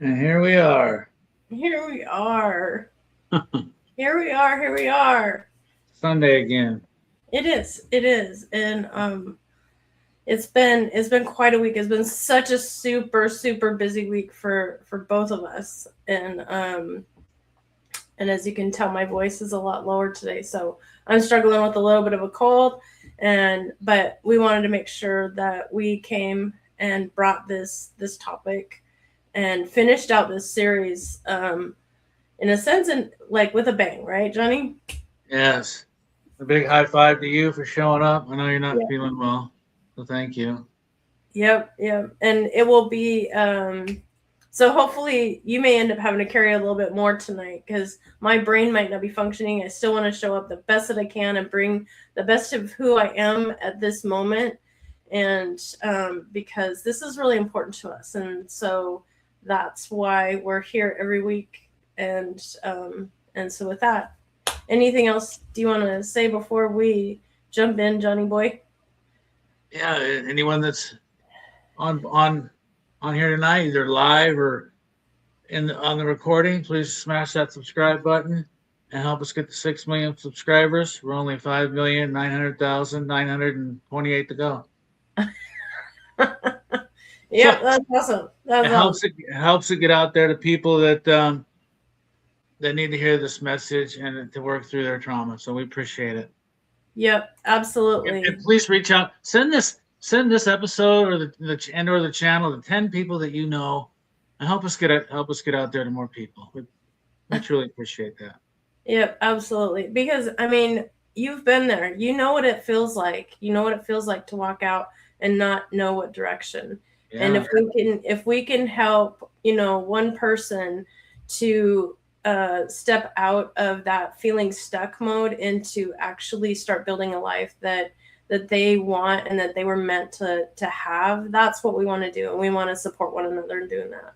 And here we are. Here we are. Here we are. Here we are. Sunday again. It is. It is. And it's been quite a week. It's been such a super busy week for both of us. And as you can tell, my voice is a lot lower today, so I'm struggling with a little bit of a cold. But we wanted to make sure that we came and brought this topic and finished out this series in a sense, and like with a bang, right, Johnny? Yes. A big high five to you for showing up. I know you're not Yeah. feeling well, so thank you. Yep. And it will be so hopefully you may end up having to carry a little bit more tonight because my brain might not be functioning. I still want to show up the best that I can and bring the best of who I am at this moment. And because this is really important to us. And so that's why we're here every week. And and so with that, anything else do you want to say before we jump in, Johnny boy? Yeah, anyone that's on on on here tonight, either live or on the recording, please smash that subscribe button and help us get to 6 million subscribers. We're only 5,900,928 to go. So Yep, that's awesome. That's awesome. it helps it get out there to people that need to hear this message and to work through their trauma. So we appreciate it. Yep, And absolutely. please reach out. Send this episode or the channel to 10 people that you know, and help us get out there to more people. We truly appreciate that. Yep, absolutely. Because I mean, you've been there. You know what it feels like. You know what it feels like to walk out and not know what direction. And Yeah. if we can help, one person to step out of that feeling stuck mode into actually start building a life that they want and that they were meant to have, that's what we want to do. And we want to support one another in doing that.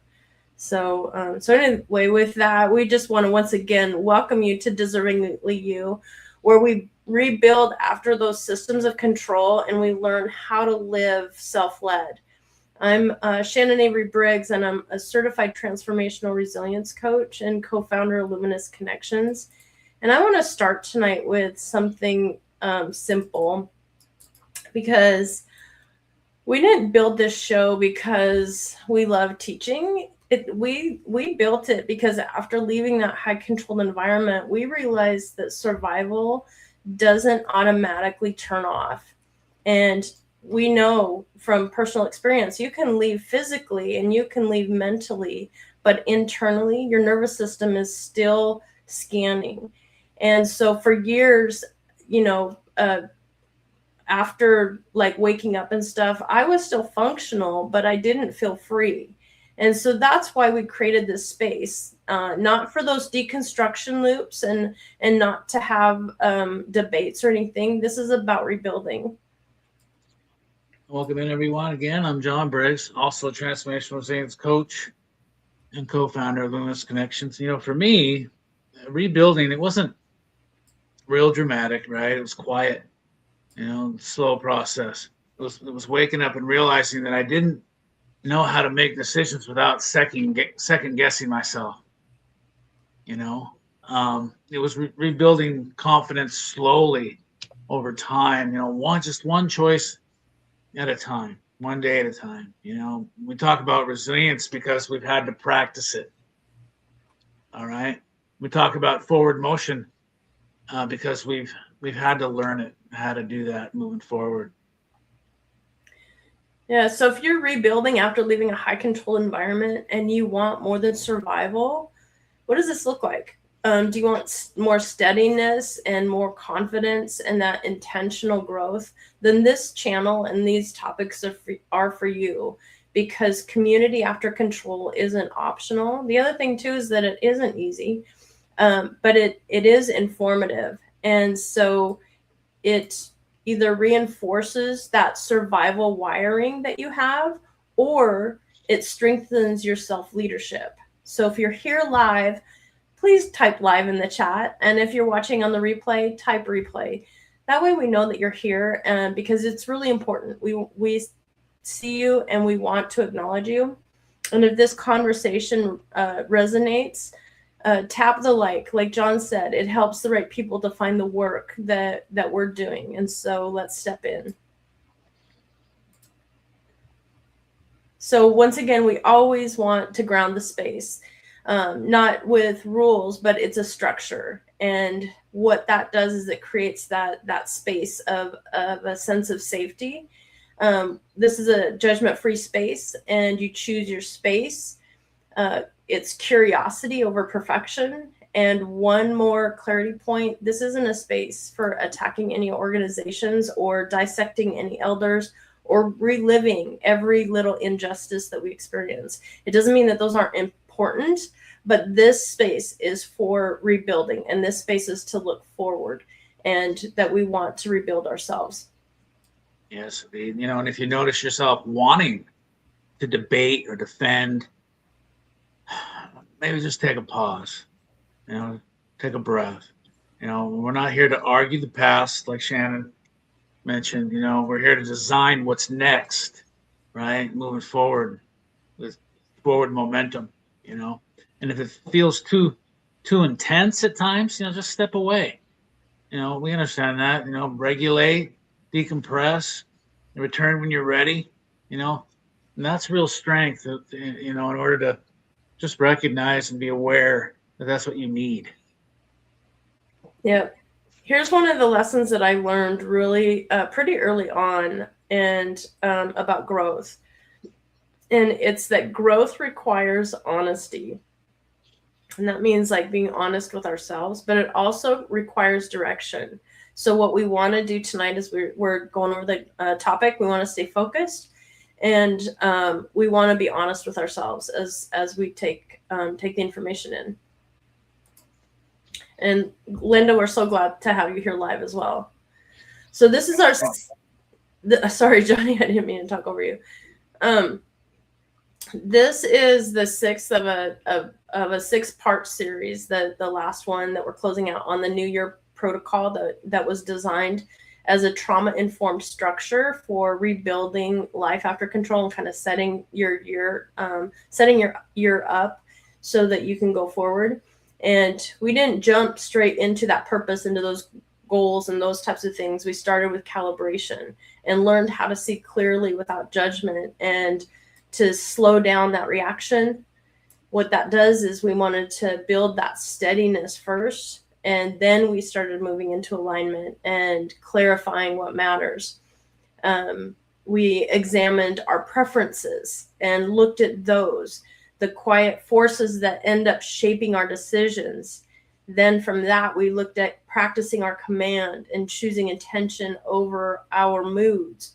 So anyway, with that, we just want to once again welcome you to Deservingly You, where we rebuild after those systems of control and we learn how to live self-led. I'm Shannon Avery Briggs, and I'm a certified transformational resilience coach and co-founder of Luminous Connections. And I want to start tonight with something simple because we didn't build this show because we love teaching. We built it because after leaving that high controlled environment, we realized that survival doesn't automatically turn off. And we know from personal experience, you can leave physically and you can leave mentally, but internally, your nervous system is still scanning. And so for years, after like waking up and stuff, I was still functional, but I didn't feel free. And so that's why we created this space, not for those deconstruction loops and not to have debates or anything. This is about rebuilding. Welcome in everyone. Again, I'm John Briggs, also a transformational resilience coach and co-founder of Luminous Connections. For me, rebuilding, it wasn't real dramatic, right? It was quiet, slow process. It was waking up and realizing that I didn't know how to make decisions without second guessing myself. You know, it was rebuilding confidence slowly over time. One choice at a time, one day at a time. We talk about resilience because we've had to practice it. All right. We talk about forward motion because we've had to learn it, how to do that moving forward. Yeah, so if you're rebuilding after leaving a high control environment and you want more than survival, what does this look like? Do you want more steadiness and more confidence and that intentional growth? Then this channel and these topics are for you, because community after control isn't optional. The other thing too is that it isn't easy, but it is informative. And so it either reinforces that survival wiring that you have, or it strengthens your self leadership. So if you're here live, please type live in the chat. And if you're watching on the replay, type replay. That way we know that you're here, and because it's really important. We see you and we want to acknowledge you. And if this conversation resonates, tap the like John said, it helps the right people to find the work that we're doing. And so let's step in. So once again, we always want to ground the space, not with rules, but it's a structure. And what that does is it creates that space of a sense of safety. This is a judgment-free space, and you choose your space. It's curiosity over perfection. And one more clarity point, this isn't a space for attacking any organizations or dissecting any elders or reliving every little injustice that we experience. It doesn't mean that those aren't important, but this space is for rebuilding, and this space is to look forward, and that we want to rebuild ourselves. Yes, and if you notice yourself wanting to debate or defend, maybe just take a pause, take a breath. We're not here to argue the past, like Shannon mentioned. We're here to design what's next, right? Moving forward with forward momentum, and if it feels too intense at times, just step away. We understand that, regulate, decompress, and return when you're ready, and that's real strength, in order to just recognize and be aware that that's what you need. Yeah. Here's one of the lessons that I learned really pretty early on, and about growth. And it's that growth requires honesty. And that means like being honest with ourselves, but it also requires direction. So what we want to do tonight is we're going over the topic. We want to stay focused, and we want to be honest with ourselves as we take the information in. And Linda, we're so glad to have you here live as well. So this is our. Sorry, Johnny, I didn't mean to talk over you. This is the sixth of a 6-part series. The last one that we're closing out on the New Year protocol that was designed as a trauma-informed structure for rebuilding life after control and kind of setting your year up so that you can go forward. And we didn't jump straight into that purpose, into those goals and those types of things. We started with calibration and learned how to see clearly without judgment and to slow down that reaction. What that does is we wanted to build that steadiness first, and then we started moving into alignment and clarifying what matters. We examined our preferences and looked at those, the quiet forces that end up shaping our decisions. Then from that, we looked at practicing our command and choosing intention over our moods.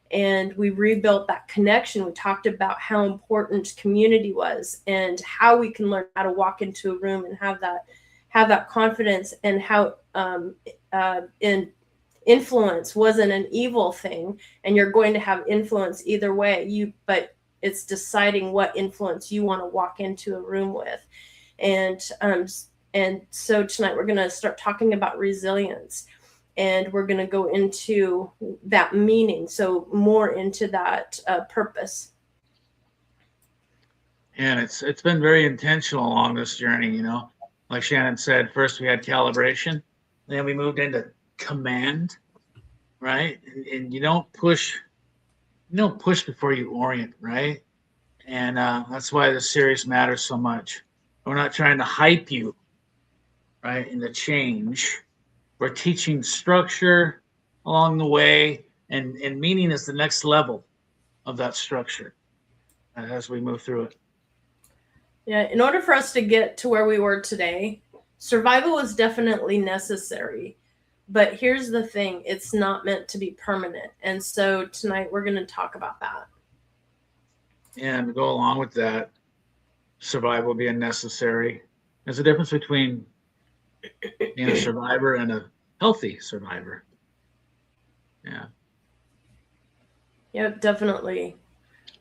And we rebuilt that connection. We talked about how important community was and how we can learn how to walk into a room and have that confidence, and how influence wasn't an evil thing, and you're going to have influence either way. But it's deciding what influence you want to walk into a room with. And so tonight we're going to start talking about resilience. And we're going to go into that meaning, so more into that purpose. And it's been very intentional along this journey. Like Shannon said, first we had calibration, then we moved into command, right? And you don't push before you orient, right? And that's why this series matters so much. We're not trying to hype you, right, into change. We're teaching structure along the way, and meaning is the next level of that structure as we move through it. Yeah, in order for us to get to where we were today, survival is definitely necessary. But here's the thing, it's not meant to be permanent. And so tonight we're going to talk about that. And to go along with that, survival being necessary. There's a difference between being a survivor and a healthy survivor. Yeah. Yeah, definitely.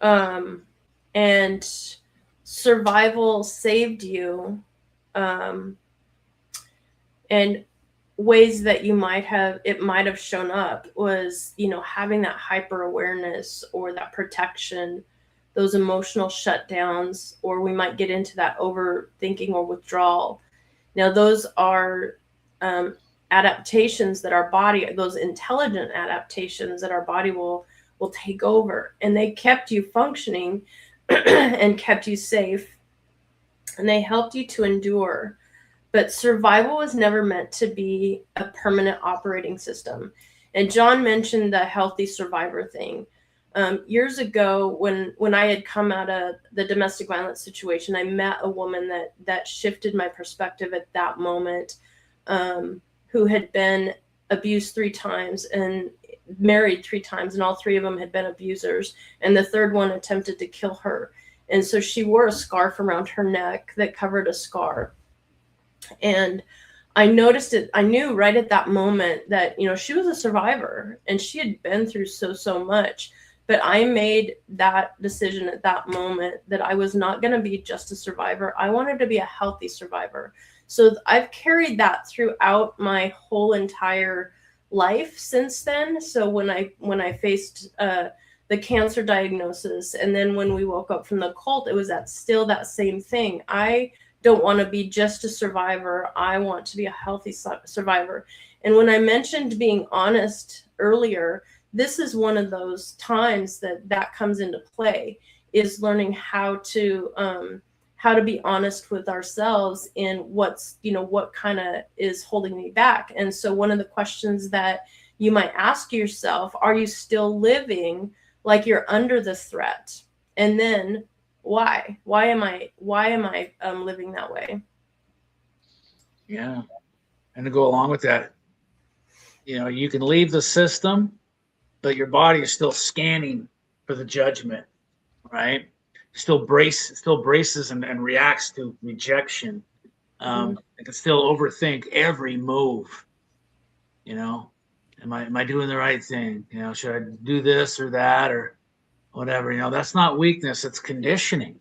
And survival saved you, and ways that it might have shown up was, having that hyper awareness or that protection those emotional shutdowns, or we might get into that overthinking or withdrawal. Now, those are um, adaptations that our body, those intelligent adaptations that our body will take over, and they kept you functioning and kept you safe, and they helped you to endure. But survival was never meant to be a permanent operating system. And John mentioned the healthy survivor thing. Years ago, when I had come out of the domestic violence situation, I met a woman that shifted my perspective at that moment, who had been abused 3 times and married 3 times, and all 3 of them had been abusers, and the third one attempted to kill her. And so she wore a scarf around her neck that covered a scar. And I noticed it. I knew right at that moment that, she was a survivor and she had been through so much. But I made that decision at that moment that I was not going to be just a survivor. I wanted to be a healthy survivor. So I've carried that throughout my whole entire life since then. So when I faced the cancer diagnosis, and then when we woke up from the cult, it was still that same thing. I don't want to be just a survivor. I want to be a healthy survivor. And when I mentioned being honest earlier, this is one of those times that comes into play, is learning how to be honest with ourselves in what kind of is holding me back. And so one of the questions that you might ask yourself, are you still living like you're under the threat? And then why am I living that way? Yeah. And to go along with that, you can leave the system, but your body is still scanning for the judgment, right? Still braces and reacts to rejection. It can still overthink every move. Am I doing the right thing? Should I do this or that or whatever? That's not weakness, it's conditioning.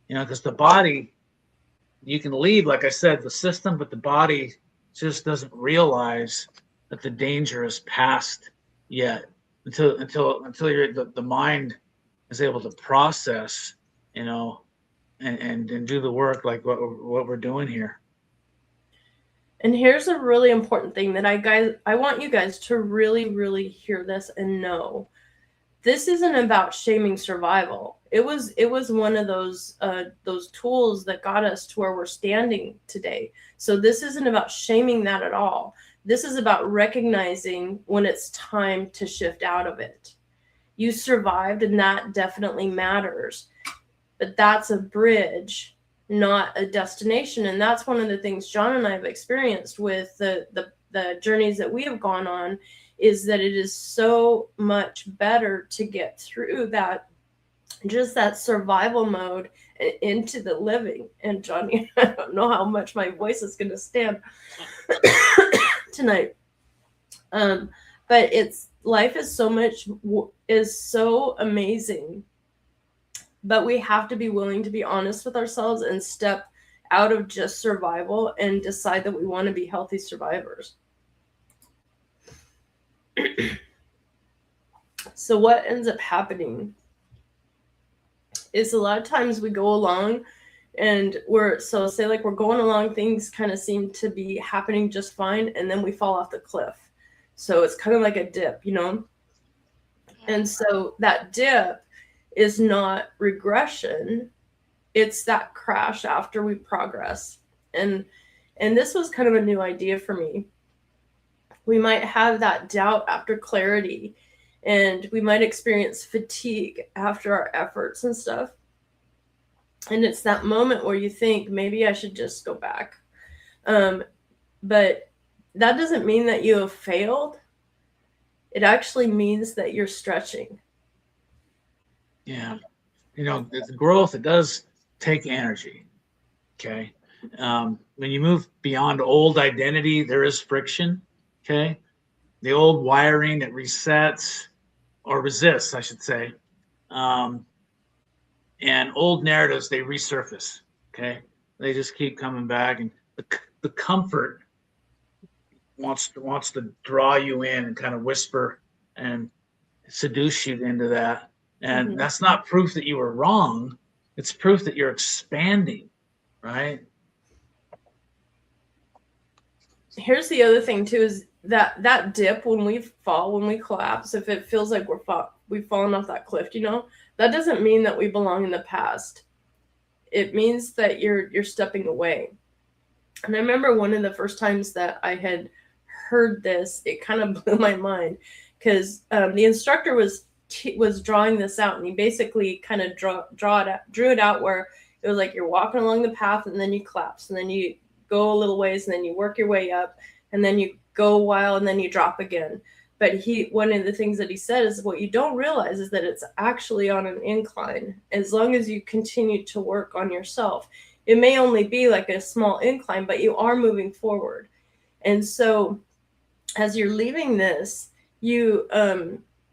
Because the body, you can leave, like I said, the system, but the body just doesn't realize that the danger is past yet until the mind is able to process, and do the work like what we're doing here. And here's a really important thing that I want you guys to really, really hear this and know. This isn't about shaming survival. It was one of those tools that got us to where we're standing today. So this isn't about shaming that at all. This is about recognizing when it's time to shift out of it. You survived, and that definitely matters. But that's a bridge, not a destination. And that's one of the things John and I have experienced with the journeys that we have gone on, is that it is so much better to get through that survival mode and into the living. And Johnny, I don't know how much my voice is going to stand tonight. But life is so amazing, but we have to be willing to be honest with ourselves and step out of just survival and decide that we want to be healthy survivors. So what ends up happening is a lot of times we go along and we're going along, things kind of seem to be happening just fine, and then we fall off the cliff. So it's kind of like a dip, And so that dip is not regression, it's that crash after we progress. And this was kind of a new idea for me. We might have that doubt after clarity, and we might experience fatigue after our efforts and stuff. And it's that moment where you think, maybe I should just go back. But that doesn't mean that you have failed. It actually means that you're stretching. Yeah. The growth, it does take energy. Okay. When you move beyond old identity, there is friction. Okay. The old wiring, it resets or resists, I should say. And old narratives, they resurface. Okay. They just keep coming back, and the comfort wants to draw you in and kind of whisper and seduce you into that. And that's not proof that you were wrong. It's proof that you're expanding, right? Here's the other thing too, is that dip, when we fall, when we collapse, if it feels like we've fallen off that cliff, that doesn't mean that we belong in the past. It means that you're stepping away. And I remember one of the first times that I had heard this, it kind of blew my mind, because the instructor was drawing this out, and he basically kind of drew it out where it was like you're walking along the path, and then you collapse, and then you go a little ways, and then you work your way up, and then you go a while, and then you drop again. But one of the things that he said is, what you don't realize is that it's actually on an incline. As long as you continue to work on yourself, it may only be like a small incline, but you are moving forward. And so as you're leaving this,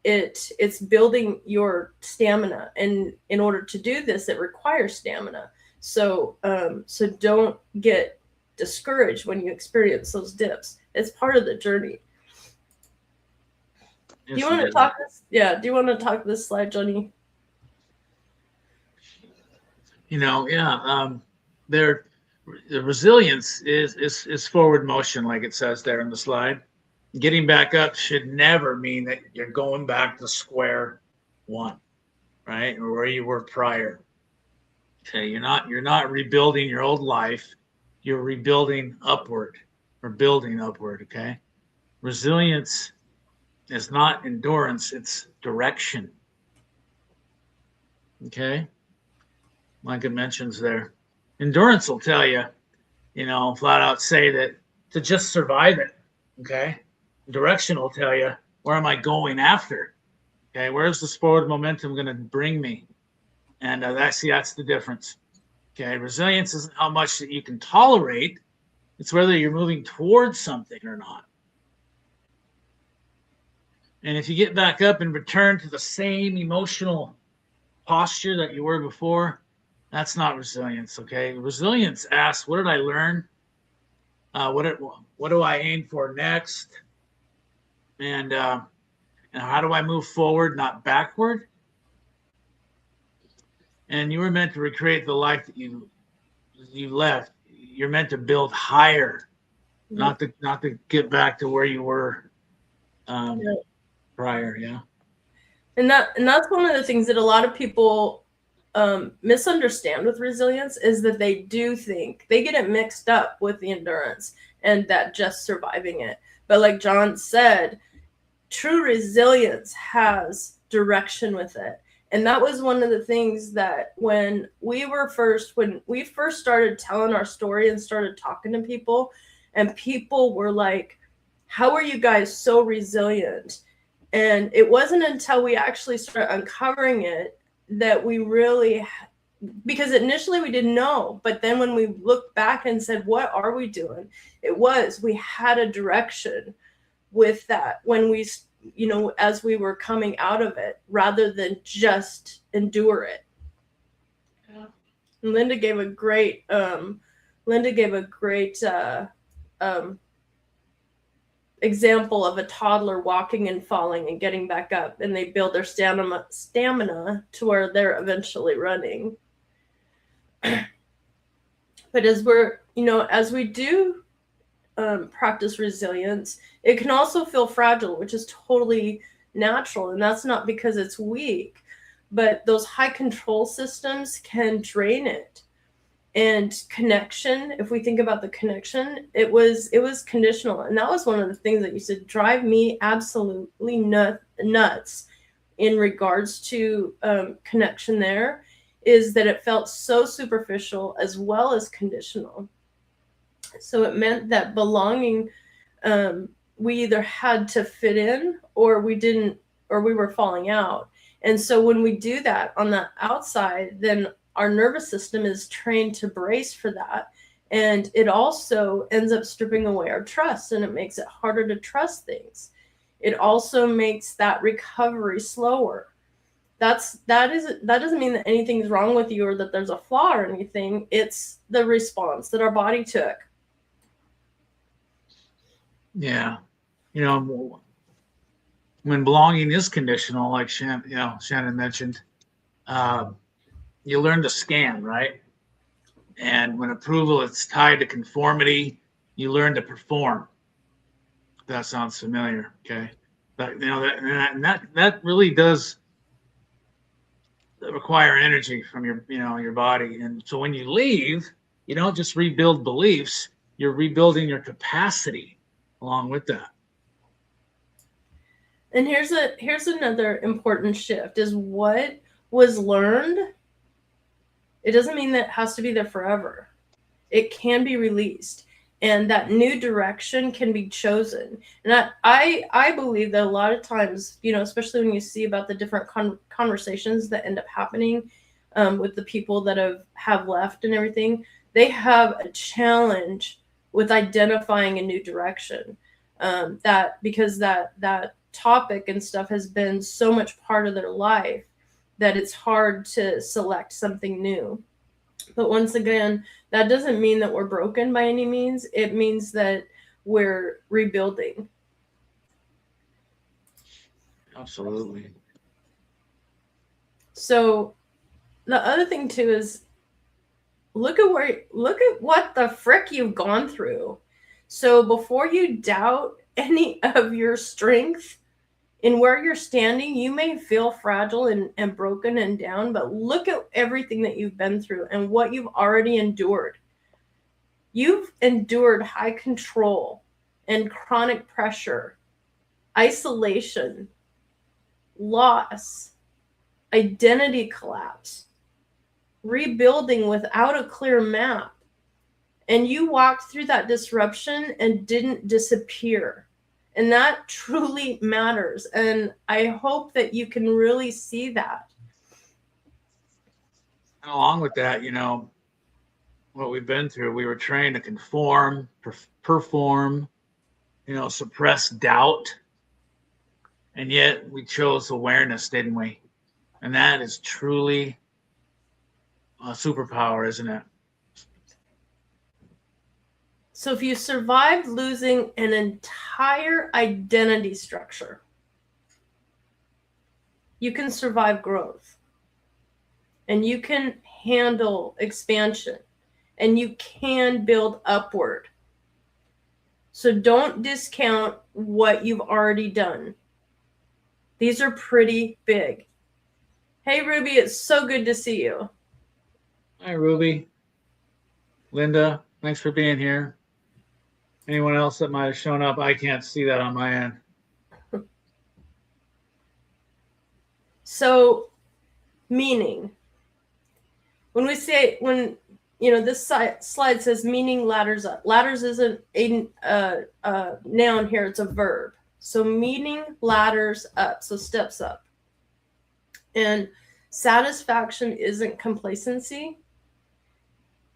it's building your stamina, and in order to do this, it requires stamina. So don't get discouraged when you experience those dips. It's part of the journey. Yes, do you want to talk this? Yeah. Do you want to talk this slide, Johnny? The resilience is forward motion, like it says there in the slide. Getting back up should never mean that you're going back to square one, right, or where you were prior. Okay, you're not rebuilding your old life. You're rebuilding upward, or building upward. Okay, resilience is not endurance; it's direction. Okay, like it mentions there, endurance will tell you, flat out say that to just survive it. Okay, direction will tell you, where am I going after? Okay, where's this forward momentum going to bring me? And that's the difference. Okay, resilience isn't how much that you can tolerate; it's whether you're moving towards something or not. And if you get back up and return to the same emotional posture that you were before, that's not resilience. Okay, resilience asks, what did I learn? What do I aim for next? And how do I move forward, not backward? And you were meant to recreate the life that you left. You're meant to build higher, not to get back to where you were prior. Yeah. And that's one of the things that a lot of people misunderstand with resilience, is that they do think they get it mixed up with the endurance and that just surviving it. But like John said, true resilience has direction with it. And that was one of the things that when we first started telling our story and started talking to people, and people were like, how are you guys so resilient? And it wasn't until we actually started uncovering it that we really, because initially we didn't know, but then when we looked back and said, what are we doing? We had a direction with that when we, as we were coming out of it, rather than just endure it. Yeah. And Linda gave a great example of a toddler walking and falling and getting back up, and they build their stamina to where they're eventually running. But as we do practice resilience, it can also feel fragile, which is totally natural. And that's not because it's weak, but those high control systems can drain it. And connection, if we think about the connection, it was conditional. And that was one of the things that used to drive me absolutely nuts in regards to connection there, is that it felt so superficial as well as conditional. So it meant that belonging, we either had to fit in or we didn't, or we were falling out. And so when we do that on the outside, then our nervous system is trained to brace for that. And it also ends up stripping away our trust, and it makes it harder to trust things. It also makes that recovery slower. That doesn't mean that anything's wrong with you or that there's a flaw or anything. It's the response that our body took. Yeah. when belonging is conditional, like Shannon mentioned, uh, you learn to scan, right? And when approval is tied to conformity, you learn to perform. That sounds familiar, okay? But that really does require energy from your body. And so when you leave, you don't just rebuild beliefs, you're rebuilding your capacity along with that. And here's another important shift is what was learned, it doesn't mean that it has to be there forever. It can be released, and that new direction can be chosen. And I believe that a lot of times, especially when you see about the different conversations that end up happening with the people that have left and everything, they have a challenge with identifying a new direction. That because that topic and stuff has been so much part of their life that it's hard to select something new. But once again, that doesn't mean that we're broken by any means. It means that we're rebuilding. Absolutely. So the other thing too is look at what the frick you've gone through. So before you doubt any of your strength in where you're standing, you may feel fragile and broken and down, but look at everything that you've been through and what you've already endured. You've endured high control and chronic pressure, isolation, loss, identity collapse, rebuilding without a clear map. And you walked through that disruption and didn't disappear. And that truly matters. And I hope that you can really see that. And along with that, what we've been through, we were trained to conform, perform, suppress doubt. And yet we chose awareness, didn't we? And that is truly a superpower, isn't it? So if you survived losing an entire identity structure, you can survive growth and you can handle expansion and you can build upward. So don't discount what you've already done. These are pretty big. Hey, Ruby, it's so good to see you. Hi, Ruby. Linda, thanks for being here. Anyone else that might have shown up? I can't see that on my end. So, meaning. When this slide says meaning ladders up. Ladders isn't a noun here, it's a verb. So meaning ladders up, so steps up. And satisfaction isn't complacency.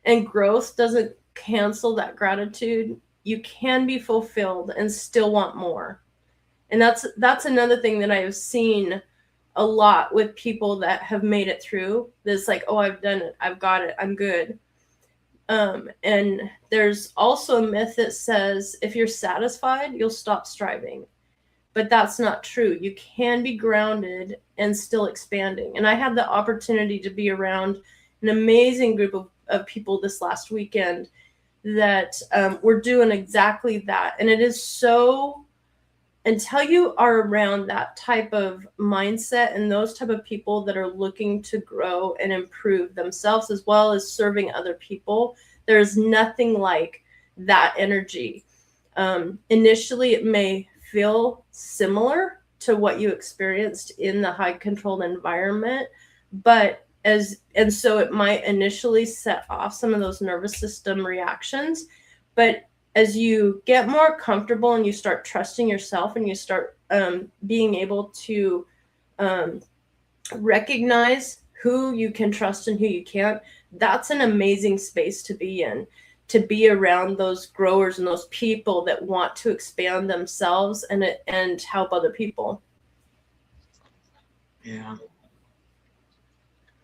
And growth doesn't cancel that gratitude. You can be fulfilled and still want more. And that's another thing that I have seen a lot with people that have made it through. This like, oh, I've done it, I've got it, I'm good. And there's also a myth that says if you're satisfied, you'll stop striving. But that's not true. You can be grounded and still expanding. And I had the opportunity to be around an amazing group of people this last weekend that were doing exactly that. And it is so, until you are around that type of mindset and those type of people that are looking to grow and improve themselves as well as serving other people, there's nothing like that energy. Initially, it may feel similar to what you experienced in the high controlled environment, and so it might initially set off some of those nervous system reactions. But as you get more comfortable and you start trusting yourself and you start being able to recognize who you can trust and who you can't, that's an amazing space to be in, to be around those growers and those people that want to expand themselves and help other people. Yeah.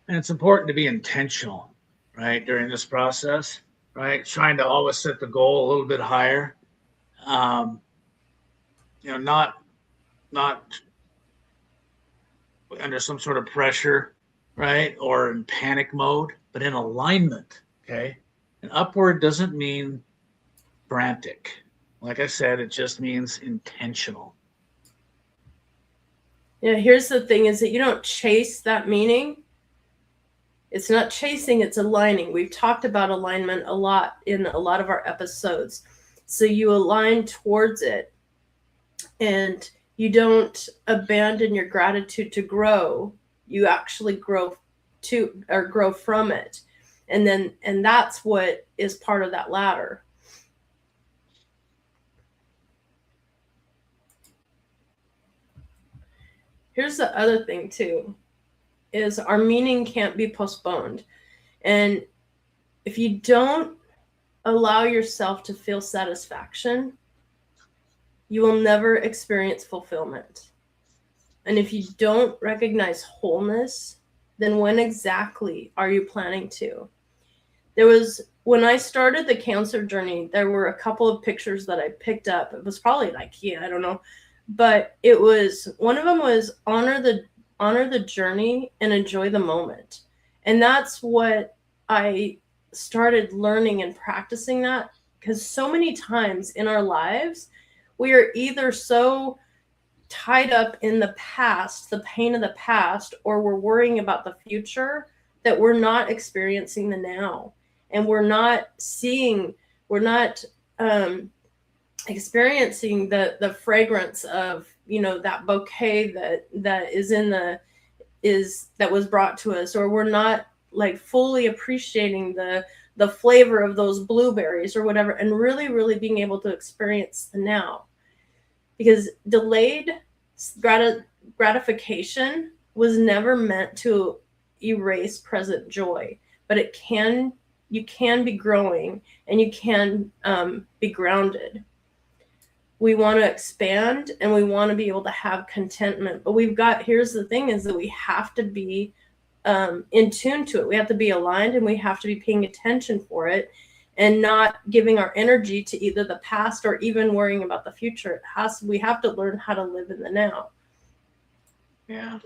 And it's important to be intentional, right, during this process, right? Trying to always set the goal a little bit higher. Not under some sort of pressure, right? Or in panic mode, but in alignment. Okay. And upward doesn't mean frantic. Like I said, it just means intentional. Yeah, here's the thing is that you don't chase that meaning. It's not chasing, it's aligning. We've talked about alignment a lot in a lot of our episodes. So you align towards it, and you don't abandon your gratitude to grow. You actually grow to, or grow from it. And that's what is part of that ladder. Here's the other thing too, is our meaning can't be postponed. And if you don't allow yourself to feel satisfaction, you will never experience fulfillment. And if you don't recognize wholeness, then when exactly are you planning to? There was, when I started the cancer journey, there were a couple of pictures that I picked up. It was probably at IKEA, I don't know. But it was, one of them was honor the journey and enjoy the moment. And that's what I started learning and practicing, that because so many times in our lives we are either so tied up in the past, the pain of the past, or we're worrying about the future, that we're not experiencing the now. And we're not seeing, we're not experiencing the fragrance of, you know, that bouquet that is in the, is that was brought to us, or we're not like fully appreciating the flavor of those blueberries or whatever, and really being able to experience the now. Because delayed gratification was never meant to erase present joy, but it can, you can be growing, and you can be grounded. We want to expand, and we want to be able to have contentment, but we've got, here's the thing is that we have to be in tune to it. We have to be aligned, and we have to be paying attention for it, and not giving our energy to either the past or even worrying about the future. We have to learn how to live in the now. Yeah.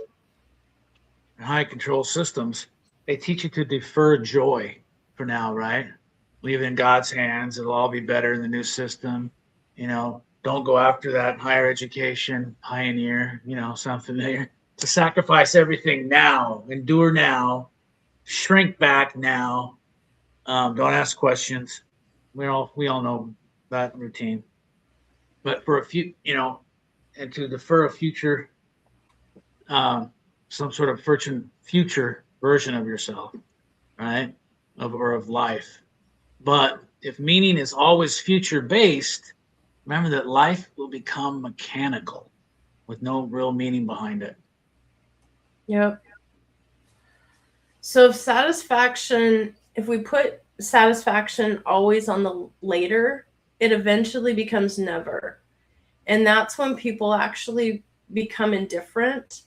High control systems, they teach you to defer joy for now, right? Leave it in God's hands. It'll all be better in the new system. You know, don't go after that higher education pioneer, you know, sound familiar? To sacrifice everything now, endure now, shrink back now. Don't ask questions. We all know that routine. But for a few, you know, and to defer a future, um, some sort of future version of yourself, right? Or of life. But if meaning is always future based, remember that life will become mechanical with no real meaning behind it. Yep. So if we put satisfaction always on the later, it eventually becomes never. And that's when people actually become indifferent.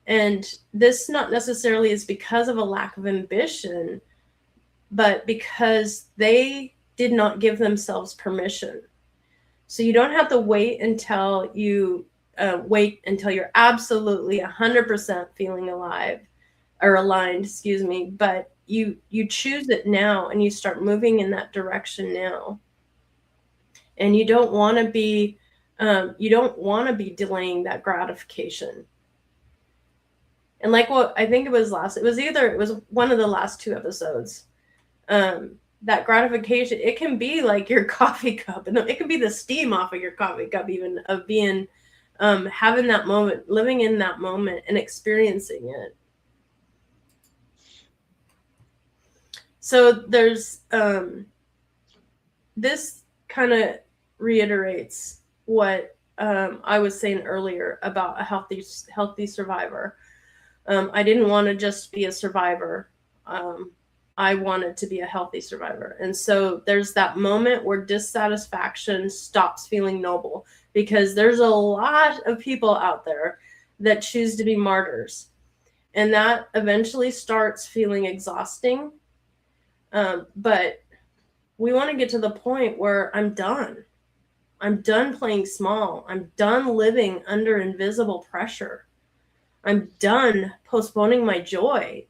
And this not necessarily is because of a lack of ambition, but because they did not give themselves permission. So you don't have to wait until you're absolutely 100% feeling alive or aligned, excuse me, but you choose it now, and you start moving in that direction now. And you don't want to be delaying that gratification. And like what I think it was one of the last two episodes. That gratification, it can be like your coffee cup, and it can be the steam off of your coffee cup, even of being having that moment, living in that moment and experiencing it. So there's this kind of reiterates what I was saying earlier about a healthy survivor. I didn't want to just be a survivor. I wanted to be a healthy survivor. And so there's that moment where dissatisfaction stops feeling noble, because there's a lot of people out there that choose to be martyrs. And that eventually starts feeling exhausting. But we want to get to the point where I'm done. I'm done playing small. I'm done living under invisible pressure. I'm done postponing my joy.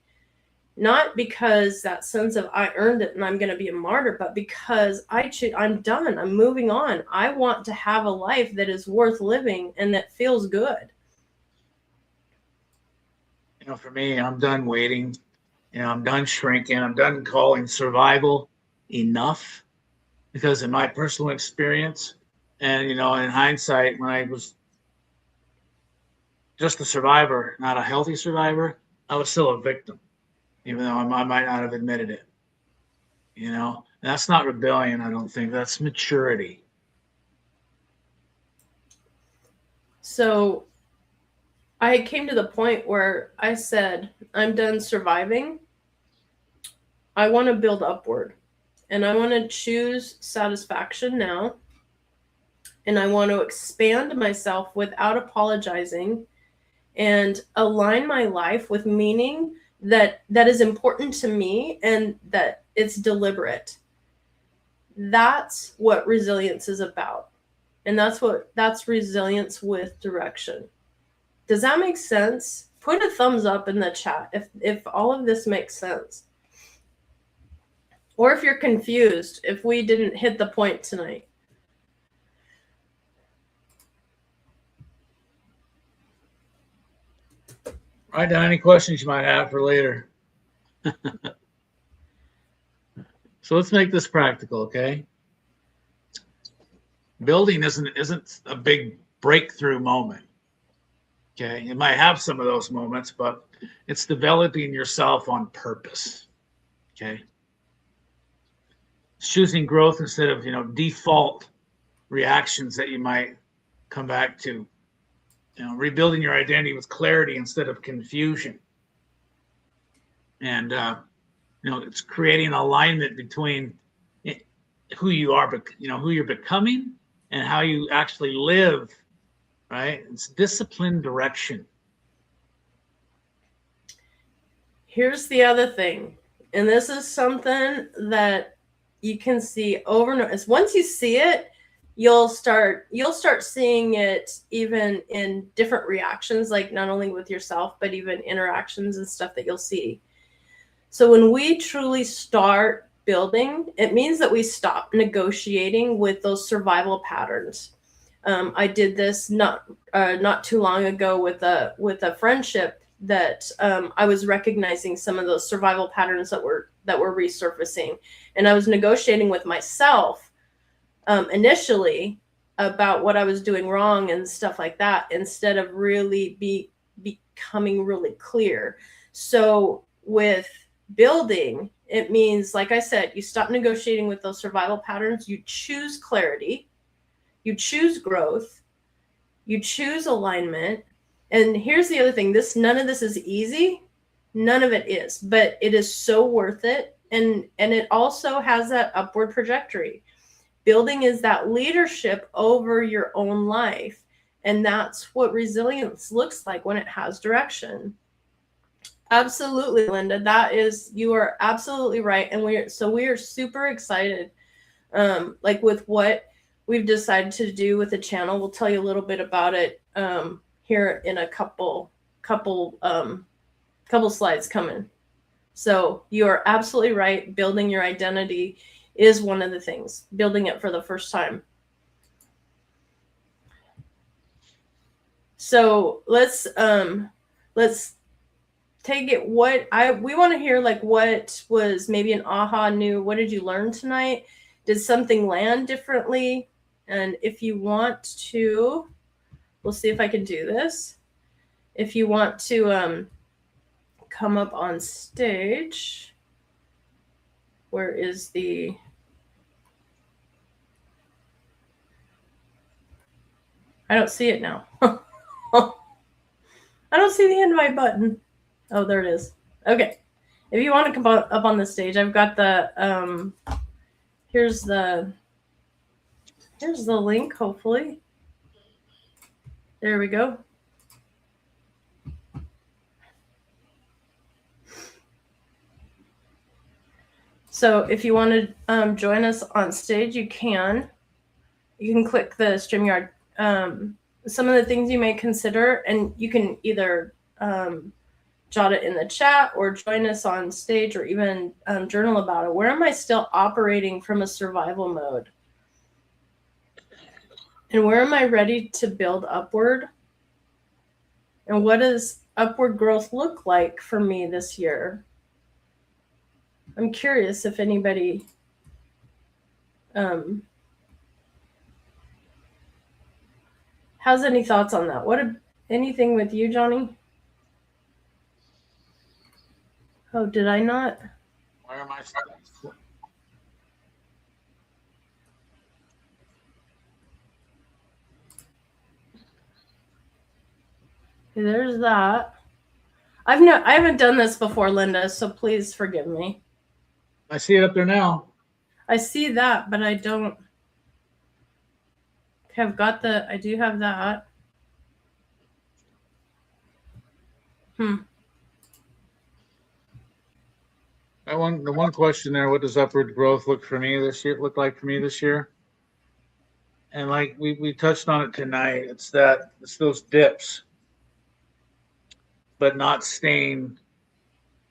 Not because that sense of I earned it and I'm going to be a martyr, but because I'm done. I'm moving on. I want to have a life that is worth living and that feels good. For me, I'm done waiting. I'm done shrinking. I'm done calling survival enough, because in my personal experience, and in hindsight, when I was just a survivor, not a healthy survivor, I was still a victim, even though I might not have admitted it. And that's not rebellion, I don't think. That's maturity. So I came to the point where I said, I'm done surviving. I want to build upward. And I want to choose satisfaction now. And I want to expand myself without apologizing and align my life with meaning that is important to me and that it's deliberate. That's what resilience is about. And that's resilience with direction. Does that make sense? Put a thumbs up in the chat if all of this makes sense. Or if you're confused, if we didn't hit the point tonight. Write down any questions you might have for later. So let's make this practical, okay? Building isn't a big breakthrough moment. Okay, you might have some of those moments, but it's developing yourself on purpose. Okay, it's choosing growth instead of default reactions that you might come back to. Rebuilding your identity with clarity instead of confusion, and it's creating alignment between who you are, but who you're becoming and how you actually live. Right? It's disciplined direction. Here's the other thing, and this is something that you can see over and over. Once you see it, you'll start seeing it even in different reactions, like not only with yourself, but even interactions and stuff that you'll see. So when we truly start building, it means that we stop negotiating with those survival patterns. I did this not too long ago with a friendship that I was recognizing some of those survival patterns that were resurfacing, and I was negotiating with myself initially about what I was doing wrong and stuff like that, instead of really becoming really clear. So with building, it means, like I said, you stop negotiating with those survival patterns. You choose clarity. You choose growth, you choose alignment. And here's the other thing, none of this is easy. None of it is, but it is so worth it. And it also has that upward trajectory. Building is that leadership over your own life. And that's what resilience looks like when it has direction. Absolutely, Linda. You are absolutely right. And we are super excited, like with what we've decided to do with the channel. We'll tell you a little bit about it here in a couple slides coming. So you are absolutely right. Building your identity is one of the things. Building it for the first time. So let's take it. We want to hear, like, what was maybe an aha new. What did you learn tonight? Did something land differently? And if you want to, we'll see if I can do this. If you want to come up on stage, where is the... I don't see it now. I don't see the invite button. Oh, there it is. Okay. If you want to come up on the stage, I've got the... Here's the link, hopefully. There we go. So if you want to join us on stage, you can. You can click the StreamYard. Some of the things you may consider, and you can either jot it in the chat or join us on stage or even journal about it. Where am I still operating from a survival mode? And where am I ready to build upward? And what does upward growth look like for me this year? I'm curious if anybody has any thoughts on that. Anything with you, Johnny? Oh, did I not? Where am I? There's that. I haven't done this before, Linda, so please forgive me. I see it up there now. I see that, but I don't have got I do have that. The one question there, what does upward growth look like for me this year? And like we touched on it tonight, it's those dips, but not staying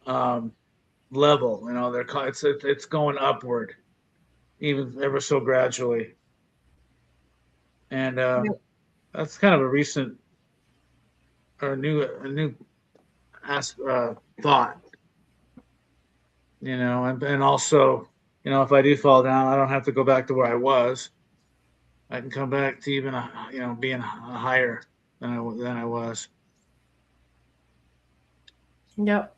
level. You know, it's going upward, even ever so gradually. And that's kind of a recent or a new thought. You know, and also, you know, if I do fall down, I don't have to go back to where I was. I can come back to even being higher than I was. Yep.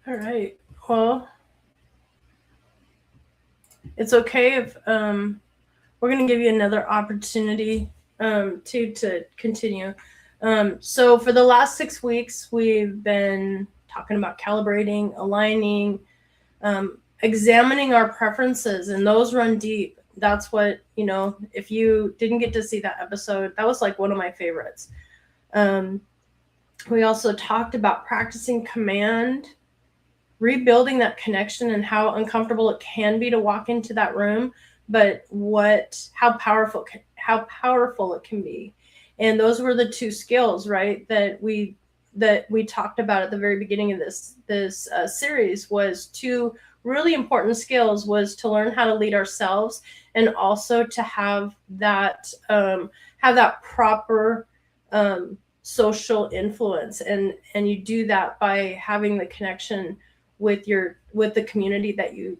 All right. Well, it's okay if we're going to give you another opportunity to continue. So for the last 6 weeks, we've been talking about calibrating, aligning, examining our preferences, and those run deep. That's what, you know, if you didn't get to see that episode, that was like one of my favorites. We also talked about practicing command, rebuilding that connection, and how uncomfortable it can be to walk into that room, but how powerful it can be. And those were the 2 skills, right, that we talked about at the very beginning of this series. Was 2 really important skills, was to learn how to lead ourselves, and also to have that proper social influence. And you do that by having the connection with the community that you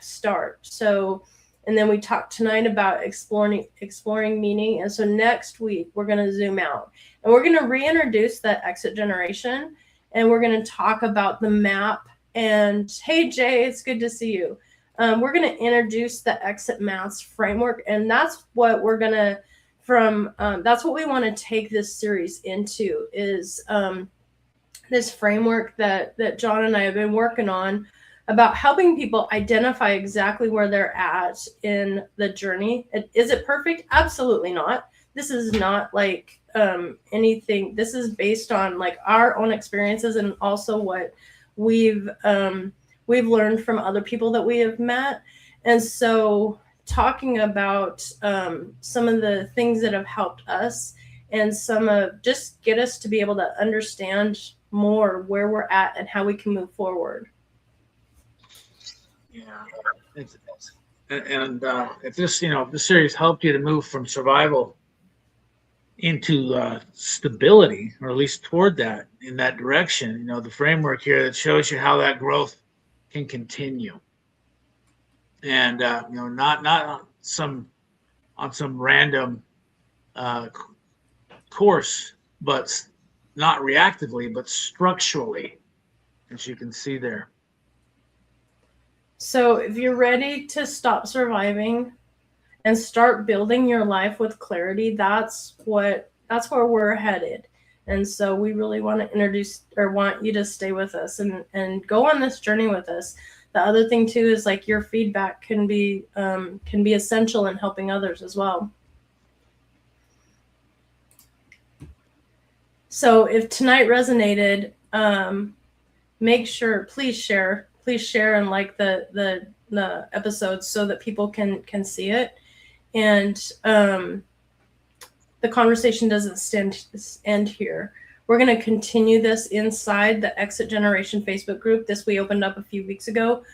start. So, and then we talked tonight about exploring meaning. And so next week we're going to zoom out and we're going to reintroduce that exit generation, and we're going to talk about the map. And hey, Jay, it's good to see you. We're going to introduce the exit maps framework, and that's what we're going to that's what we want to take this series into, is this framework that John and I have been working on, about helping people identify exactly where they're at in the journey. Is it perfect? Absolutely not. This is not like anything. This is based on like our own experiences, and also what we've learned from other people that we have met. And so talking about some of the things that have helped us, and some of just get us to be able to understand more where we're at and how we can move forward. Yeah, if this series helped you to move from survival into stability, or at least toward that, in that direction, you know, the framework here that shows you how that growth can continue, and not on some random course, but not reactively, but structurally, as you can see there. So if you're ready to stop surviving and start building your life with clarity, that's where we're headed. And so we really want you to stay with us and go on this journey with us. The other thing too is like your feedback can be essential in helping others as well. So if tonight resonated, please share and like the episodes so that people can see it. And the conversation doesn't end here. We're going to continue this inside the Exit Generation Facebook group. This we opened up a few weeks ago.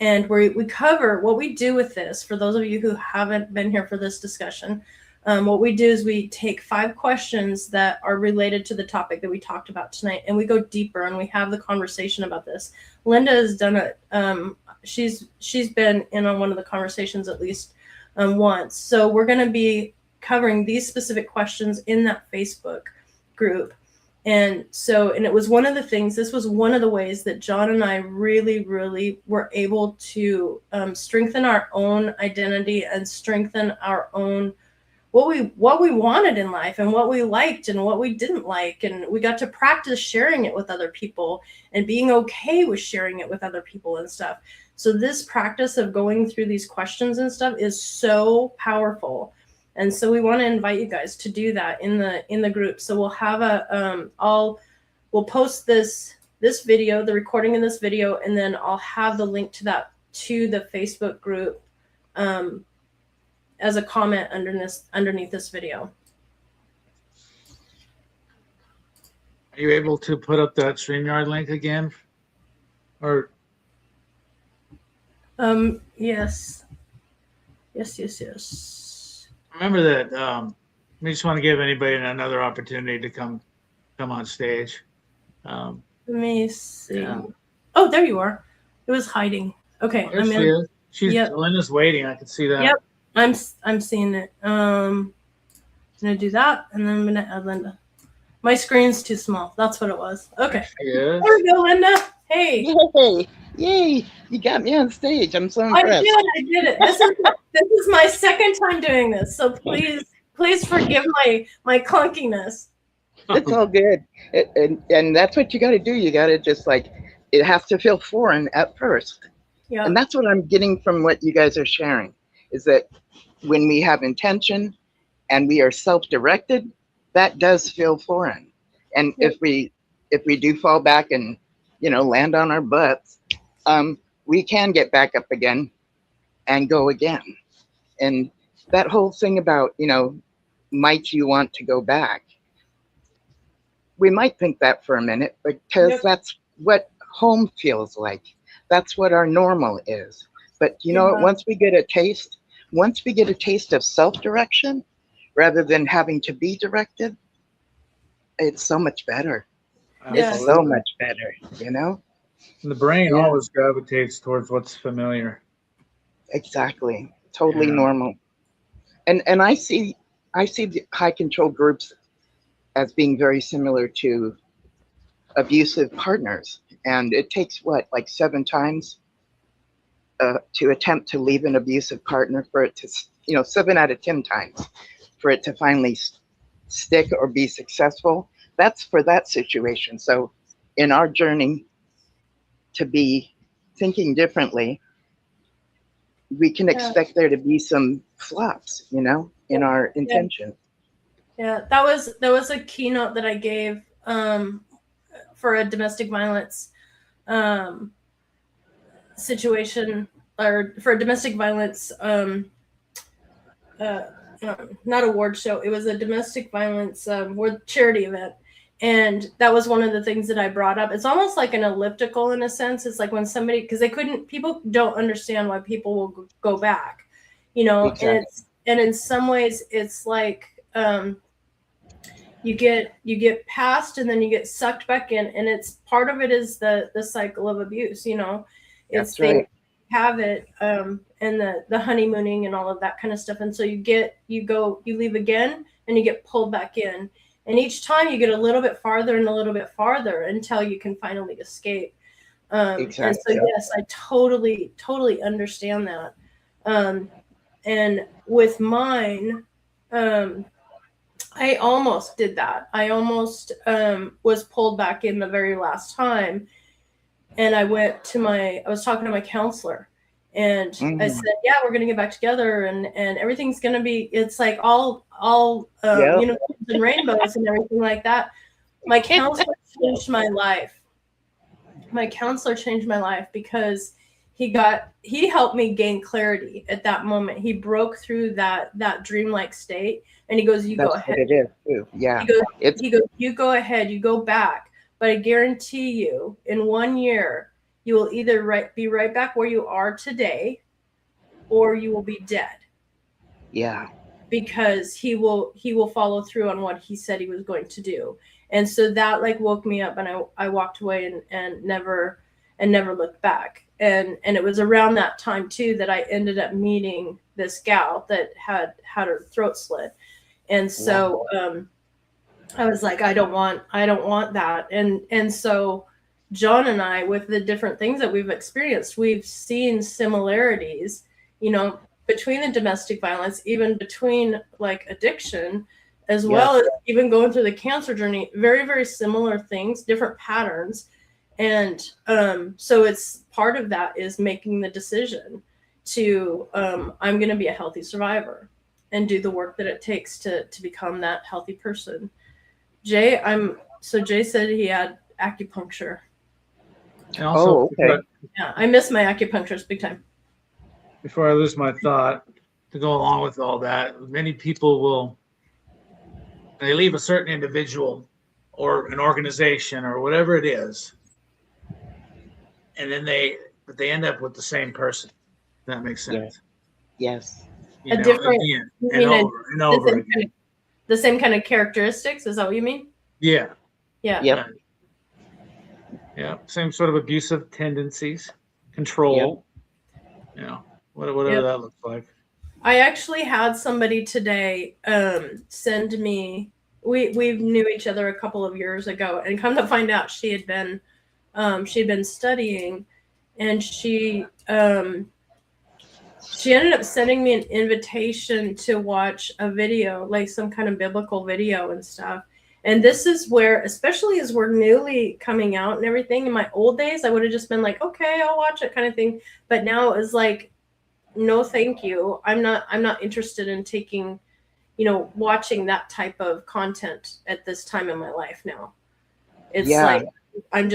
And we cover what we do with this. For those of you who haven't been here for this discussion, what we do is we take 5 questions that are related to the topic that we talked about tonight, and we go deeper and we have the conversation about this. Linda has done it. She's been in on one of the conversations at least once. So we're going to be covering these specific questions in that Facebook group. And it was one of the things, this was one of the ways that John and I really, really were able to strengthen our own identity and strengthen our own, what we wanted in life and what we liked and what we didn't like. And we got to practice sharing it with other people and being okay with sharing it with other people and stuff. So this practice of going through these questions and stuff is so powerful. And so we want to invite you guys to do that in the group. So we'll have we'll post this video, the recording of this video, and then I'll have the link to the Facebook group as a comment underneath this video. Are you able to put up that StreamYard link again? Or Yes. remember that we just want to give anybody another opportunity to come on stage. Let me see. Yeah. Oh, there you are. It was hiding. Okay, There she is. Linda's waiting. I can see that. Yep, I'm seeing it. I'm gonna do that, and then I'm gonna add Linda. My screen's too small. That's what it was. Okay. There we go, Linda. Hey. Yay! You got me on stage. I'm so impressed. I did it. This is my second time doing this, so please forgive my clunkiness. It's all good, and that's what you got to do. You got to just it has to feel foreign at first. Yeah. And that's what I'm getting from what you guys are sharing, is that when we have intention and we are self-directed, that does feel foreign. And if we do fall back and land on our butts, we can get back up again and go again. And that whole thing about, might you want to go back? We might think that for a minute, because that's what home feels like. That's what our normal is. But once we get a taste of self-direction, rather than having to be directed, it's so much better. Yeah. It's so much better, And the brain always gravitates towards what's familiar. Exactly. Totally normal. And I see the high control groups as being very similar to abusive partners. And it takes 7 times to attempt to leave an abusive partner for it to, 7 out of 10 times for it to finally stick or be successful. That's for that situation. So in our journey to be thinking differently, we can expect there to be some flops, in our intention. Yeah, that was a keynote that I gave for a domestic violence situation, or for a domestic violence not award show. It was a domestic violence charity event. And that was one of the things that I brought up. It's almost like an elliptical in a sense. It's like when somebody, because people don't understand why people will go back, exactly. And in some ways it's like you get past and then you get sucked back in, and it's part of it is the cycle of abuse. It's That's right. Have it and the honeymooning and all of that kind of stuff, and so you leave again and you get pulled back in. And each time you get a little bit farther and a little bit farther until you can finally escape. Exactly. And so, yes, I totally understand that. And with mine, I almost did that. I almost was pulled back in the very last time. And I was talking to my counselor. And I said, yeah, we're going to get back together and everything's going to be, it's like all unicorns and rainbows and everything like that. My counselor changed my life. Because he helped me gain clarity at that moment. He broke through that dreamlike state And he goes, you go That's what ahead. it is too. Yeah. He goes, It's you go ahead, you go back. But I guarantee you, in 1 year, you will either be right back where you are today, or you will be dead. yeah. Because he will follow through on what he said he was going to do. And so that like woke me up, and I walked away and never looked back. And it was around that time too that I ended up meeting this gal that had her throat slit. And so I was like, I don't want that. And so John and I, with the different things that we've experienced, we've seen similarities, between the domestic violence, even between like addiction, as well as even going through the cancer journey. Very, very similar things, different patterns. And so it's part of that is making the decision to I'm going to be a healthy survivor and do the work that it takes to become that healthy person. Jay said he had acupuncture. And also, okay. Yeah, I miss my acupuncturist big time. Before I lose my thought, to go along with all that, many people they leave a certain individual or an organization or whatever it is, and then they end up with the same person. If that makes sense. Yes. You know, again, and over and over again. The same kind of characteristics, is that what you mean? Yeah. Yeah. Yep. Yeah. Same sort of abusive tendencies, control. Whatever that looks like. I actually had somebody today send me. We knew each other a couple of years ago, and come to find out, she had been studying, and she ended up sending me an invitation to watch a video, like some kind of biblical video and stuff. And this is where, especially as we're newly coming out and everything, in my old days, I would have just been like, okay, I'll watch it kind of thing. But now it's like, no, thank you. I'm not interested in taking, watching that type of content at this time in my life now. It's like, I'm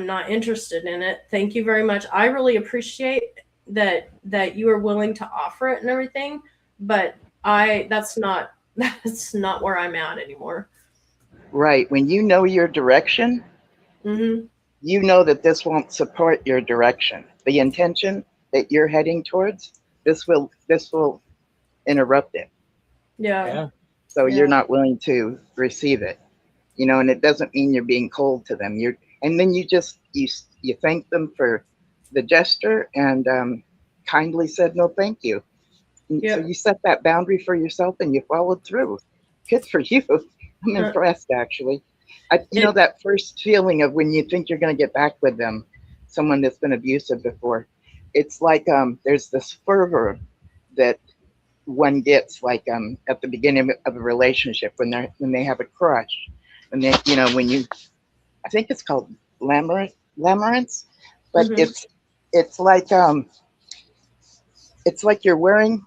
not interested in it. Thank you very much. I really appreciate that you are willing to offer it and everything, but that's not where I'm at anymore. Right. When you know your direction, Mm-hmm. you know that this won't support your direction. The intention that you're heading towards, this will interrupt it. Yeah. So you're not willing to receive it, and it doesn't mean you're being cold to them. And then you thank them for the gesture and kindly said no, thank you. So you set that boundary for yourself and you followed through. Good for you. I'm impressed, actually. That first feeling of when you think you're going to get back with them, someone that's been abusive before, it's like there's this fervor that one gets, like at the beginning of a relationship when they have a crush, and they, I think it's called lamarance, but it's like you're wearing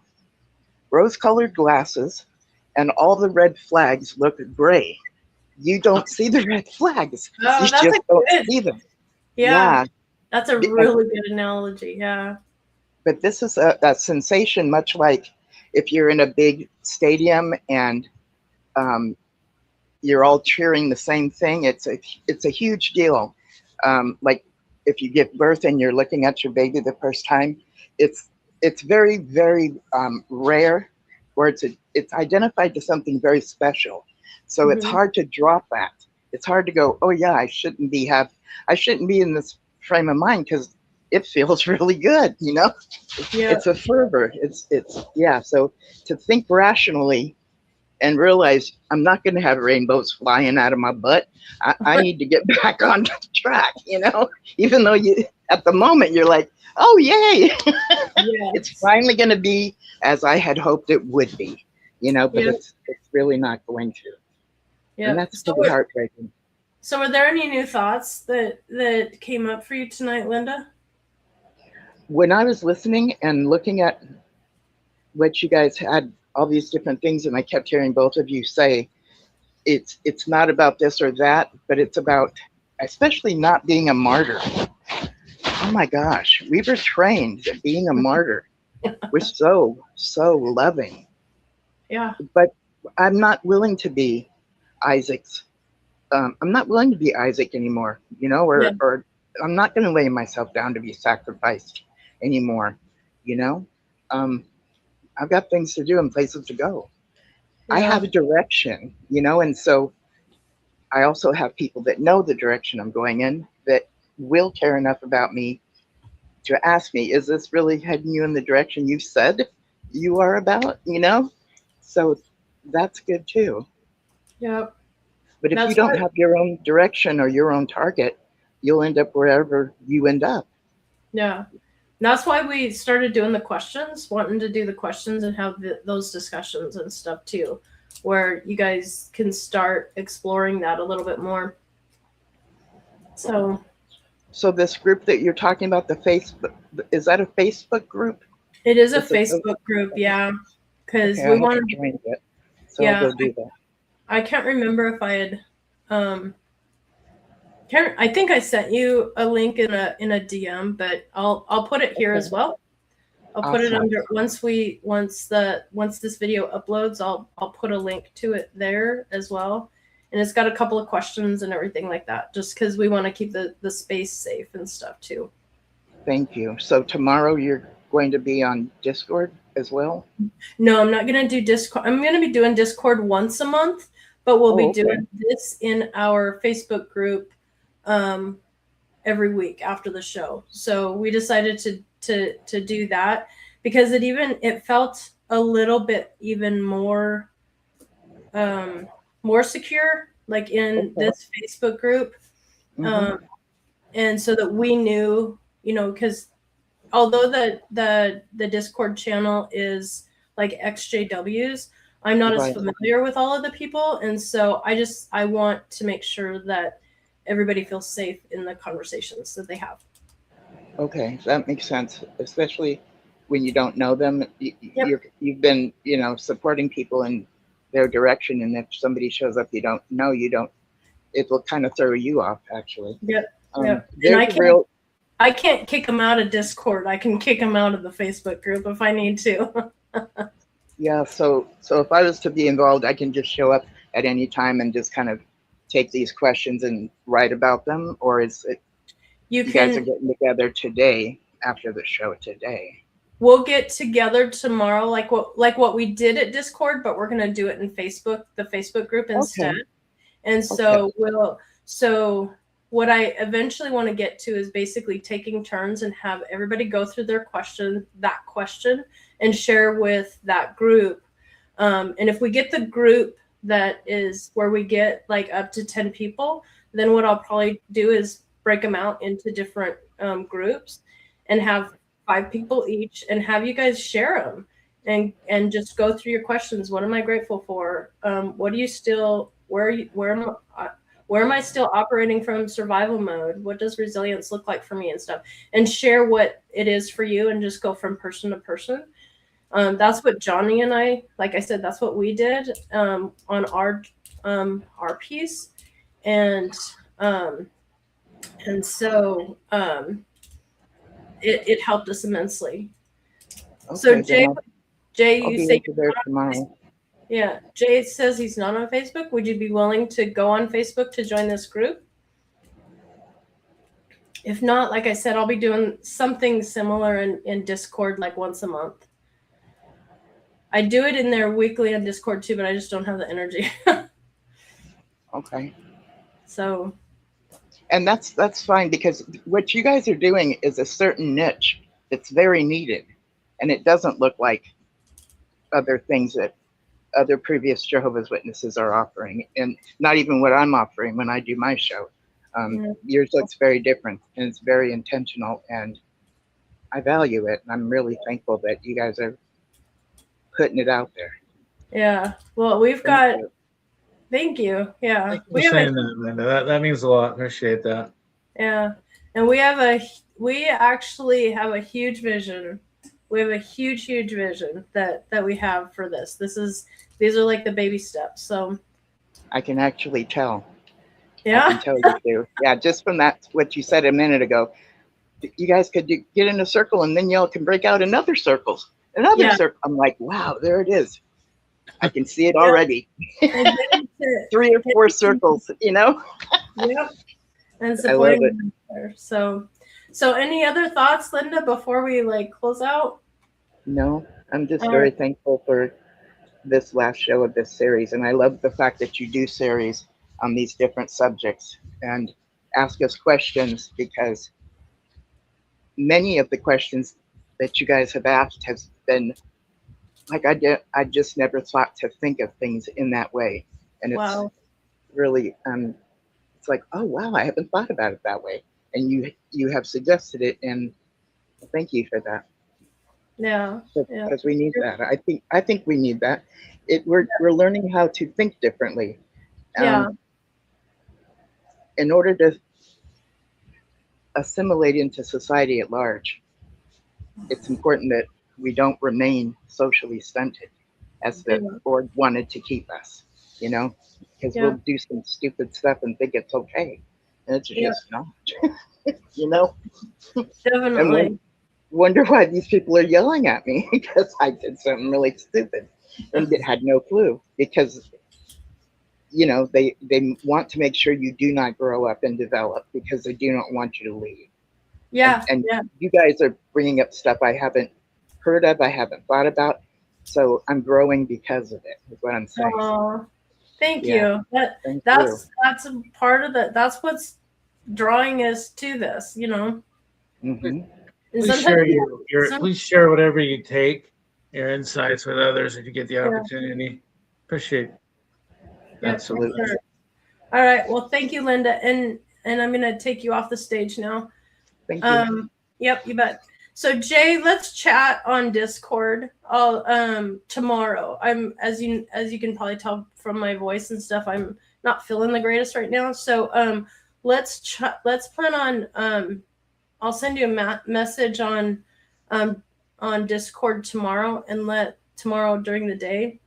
rose-colored glasses, and all the red flags look gray. You don't see the red flags. Oh, you just don't see them. Yeah. That's a really good analogy. Yeah. But this is a sensation, much like if you're in a big stadium and you're all cheering the same thing. It's a huge deal. Like if you give birth and you're looking at your baby the first time, it's very, very rare, or it's identified to something very special. So it's hard to drop that. It's hard to go, oh yeah, I shouldn't be in this frame of mind because it feels really good, It's a fervor. It's So to think rationally and realize I'm not going to have rainbows flying out of my butt. I need to get back on track, even though at the moment you're like, oh, yay. It's finally going to be as I had hoped it would be, but it's really not going to. Yeah. And that's pretty heartbreaking. So were there any new thoughts that came up for you tonight, Linda? When I was listening and looking at what you guys had, all these different things, and I kept hearing both of you say, it's not about this or that, but it's about especially not being a martyr. Oh my gosh, we were trained that being a martyr. We're so loving. Yeah. But I'm not willing to be Isaac's. I'm not willing to be Isaac anymore, Yeah. or I'm not going to lay myself down to be sacrificed anymore, you know. Um, I've got things to do and places to go. I Yeah. have a direction, and so I also have people that know the direction I'm going in that will care enough about me to ask me, is this really heading you in the direction you said you are about, So that's good too. Yep. But if you That's don't why. have your own direction or your own target, you'll end up wherever you end up. Yeah. That's why we started doing the questions, wanting to do the questions and have those discussions and stuff too, where you guys can start exploring that a little bit more. So So this group that you're talking about, the Facebook, is that a Facebook group? it is a It's a Facebook group, yeah, because okay. we I haven't wanted. joined yet, so I'll Yeah, go do that. I can't remember if I had. Um, I think I sent you a link in a DM, but I'll put it here Okay, as well. I'll put it awesome. under once this video uploads, I'll put a link to it there as well. And it's got a couple of questions and everything like that, just because we want to keep the space safe and stuff too. Thank you. So tomorrow you're going to be on Discord as well? No, I'm not gonna do Discord. I'm gonna be doing Discord once a month, but we'll be Okay. doing this in our Facebook group every week after the show. So we decided to do that because it felt a little bit even more more secure, like in Okay. this Facebook group. Mhm. And so that we knew, because although the Discord channel is like XJW's, I'm not as Right. familiar with all of the people, and so I want to make sure that everybody feels safe in the conversations that they have. Okay, that makes sense, especially when you don't know them. Yep. You've been, supporting people in their direction, and if somebody shows up you don't know, it will kind of throw you off, actually. Yep. Yep. And There's a real. I can't kick them out of Discord. I can kick them out of the Facebook group if I need to. Yeah, so if I was to be involved, I can just show up at any time and just kind of take these questions and write about them, or is it you guys are getting together today after the show today? We'll get together tomorrow, like what we did at Discord, but we're gonna do it in the Facebook group instead. Okay. And so so what I eventually want to get to is basically taking turns and have everybody go through that question, and share with that group. And if we get the group that is where we get like up to 10 people, then what I'll probably do is break them out into different groups and have 5 people each and have you guys share them and just go through your questions. What am I grateful for? What do you still, where am I still operating from survival mode? What does resilience look like for me and stuff? And share what it is for you and just go from person to person. That's what Johnny and I, like I said, that's what we did on our piece. And so it helped us immensely. Okay, so Jay, you say you're there tomorrow. Yeah, Jay says he's not on Facebook. Would you be willing to go on Facebook to join this group? If not, like I said, I'll be doing something similar in Discord like once a month. I do it in there weekly on Discord too, but I just don't have the energy. Okay. So. And that's fine, because what you guys are doing is a certain niche that's very needed, and it doesn't look like other things that other previous Jehovah's Witnesses are offering, and not even what I'm offering when I do my show. Yours looks very different, and it's very intentional, and I value it. And I'm really thankful that you guys are putting it out there. Yeah. Well, we've got. Thank you. Yeah. Thank you for saying that, Linda. That means a lot. Appreciate that. Yeah. And we actually have a huge vision. We have a huge vision that we have for this. These are like the baby steps. So I can actually tell. Yeah. I can tell you too. Yeah, just from that, what you said a minute ago, you guys could get in a circle and then y'all can break out another circle. I'm like, wow, there it is. I can see it already. And getting to, 3 or 4 circles, yep, and I love supporting it. them there. So any other thoughts, Linda, before we like close out? No, I'm just All very right. thankful for this last show of this series. And I love the fact that you do series on these different subjects and ask us questions, because many of the questions that you guys have asked has been like I just never thought to think of things in that way. And it's Wow. really it's like, oh wow, I haven't thought about it that way. And you have suggested it, and thank you for that. Yeah. Yeah. Because we need that. I think we need that. We're learning how to think differently. Yeah. In order to assimilate into society at large, it's important that we don't remain socially stunted, as the Yeah. board wanted to keep us. You know, because Yeah. we'll do some stupid stuff and think it's okay, and it's Yeah. just not. You know, and Definitely. wonder why these people are yelling at me because I did something really stupid and had no clue. Because they want to make sure you do not grow up and develop, because they do not want you to leave. and Yeah. and Yeah. you guys are bringing up stuff I haven't heard of, I haven't thought about, so I'm growing because of it, is what I'm saying. Oh, thank Yeah, you. thank you. That's a part of it. That's what's drawing us to this, Hmm. And Please sometimes, share some, please share whatever you take, your insights with others if you get the yeah, opportunity. Appreciate yeah, that so for Absolutely. much. sure. All right. Well, thank you, Linda, and I'm gonna take you off the stage now. Thank you. Yep, you bet. So Jay, let's chat on Discord. I'll tomorrow. I'm as you can probably tell from my voice and stuff, I'm not feeling the greatest right now. So let's plan on I'll send you a message on Discord tomorrow, and let tomorrow during the day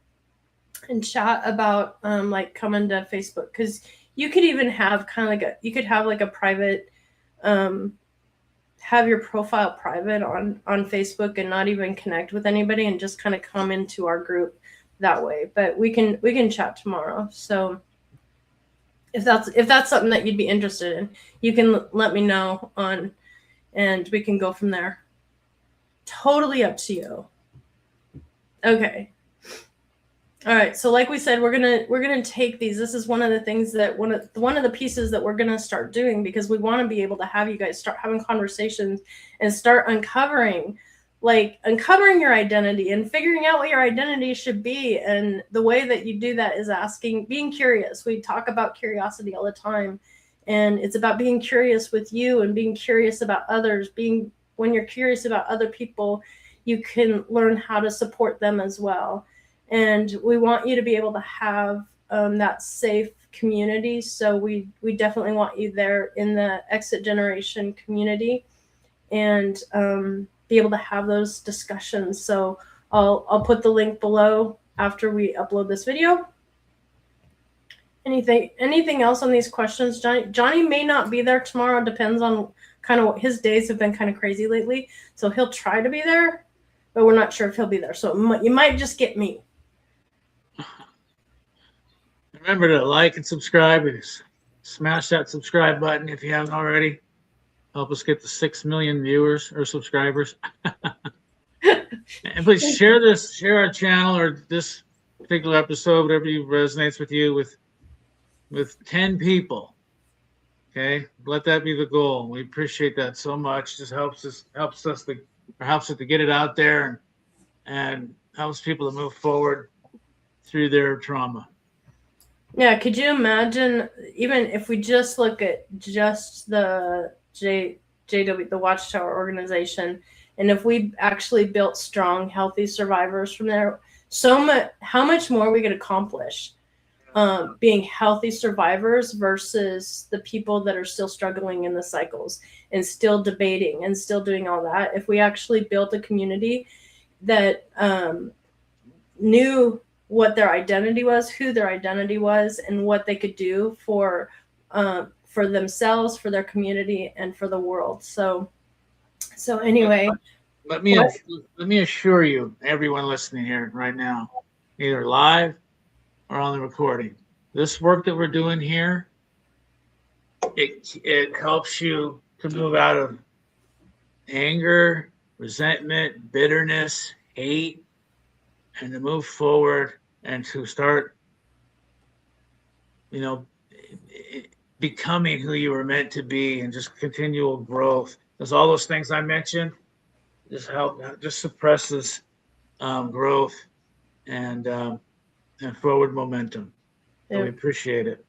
and chat about like coming to Facebook, because you could even have kind of like you could have like a private um have your profile private on Facebook and not even connect with anybody, and just kind of come into our group that way. But we can chat tomorrow. So if that's something that you'd be interested in, you can let me know on, and we can go from there. Totally up to you. Okay. All right. So like we said, we're gonna take these. This is one of the things that one of the pieces that we're gonna start doing, because we want to be able to have you guys start having conversations and start uncovering your identity and figuring out what your identity should be. And the way that you do that is being curious. We talk about curiosity all the time, and it's about being curious with you and being curious about others. When you're curious about other people, you can learn how to support them as well. And we want you to be able to have that safe community. So we definitely want you there in the Exit Generation community, and be able to have those discussions. So I'll put the link below after we upload this video. Anything else on these questions? Johnny may not be there tomorrow. Depends on kind of what his days have been kind of crazy lately. So he'll try to be there, but we're not sure if he'll be there. So you might just get me. Remember to like and subscribe. Smash that subscribe button if you haven't already. Help us get to 6 million viewers or subscribers. And please share our channel or this particular episode, whatever resonates with you, with 10 people. Okay, let that be the goal. We appreciate that so much. Just helps it to get it out there, and helps people to move forward through their trauma. Yeah, could you imagine, even if we just look at just the JW, the Watchtower organization, and if we actually built strong, healthy survivors from there, how much more we could accomplish being healthy survivors versus the people that are still struggling in the cycles and still debating and still doing all that. If we actually built a community that knew what their identity was, who their identity was, and what they could do for themselves, for their community, and for the world. So anyway, let me assure you, everyone listening here right now, either live or on the recording. This work that we're doing here, it helps you to move out of anger, resentment, bitterness, hate, and to move forward and to start, you know, becoming who you were meant to be, and just continual growth. Because all those things I mentioned just suppresses growth and forward momentum. So we appreciate it.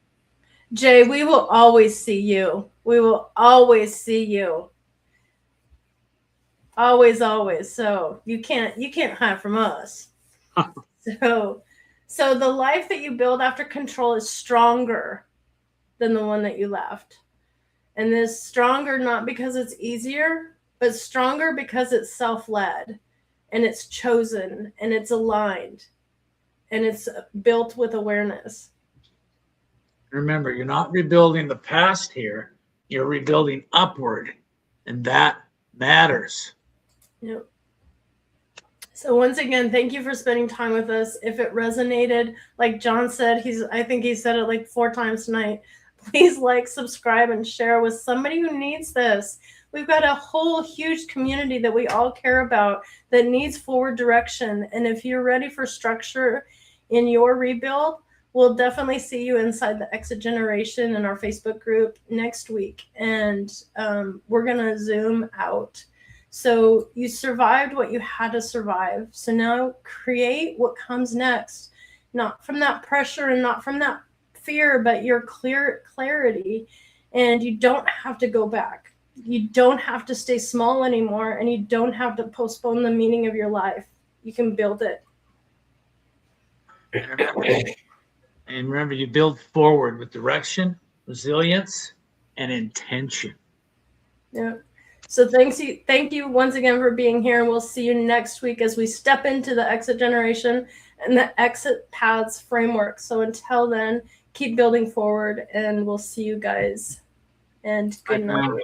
Jay, we will always see you. We will always see you. Always, always. So you can't hide from us. So the life that you build after control is stronger than the one that you left. And this stronger not because it's easier, but stronger because it's self-led and it's chosen and it's aligned and it's built with awareness. Remember, you're not rebuilding the past here. You're rebuilding upward, and that matters. Yep. So once again, thank you for spending time with us. If it resonated, like John said, I think he said it like 4 times tonight. Please like, subscribe, and share with somebody who needs this. We've got a whole huge community that we all care about that needs forward direction. And if you're ready for structure in your rebuild, we'll definitely see you inside the Exit Generation in our Facebook group next week. And we're going to Zoom out. So you survived what you had to survive. So now create what comes next, not from that pressure and not from that fear, but your clarity. And you don't have to go back. You don't have to stay small anymore, and you don't have to postpone the meaning of your life. You can build it. And remember, you build forward with direction, resilience, and intention. Yeah. So thank you once again for being here, and we'll see you next week as we step into the Exit Generation and the Exit Paths framework. So until then, keep building forward, and we'll see you guys. And good night.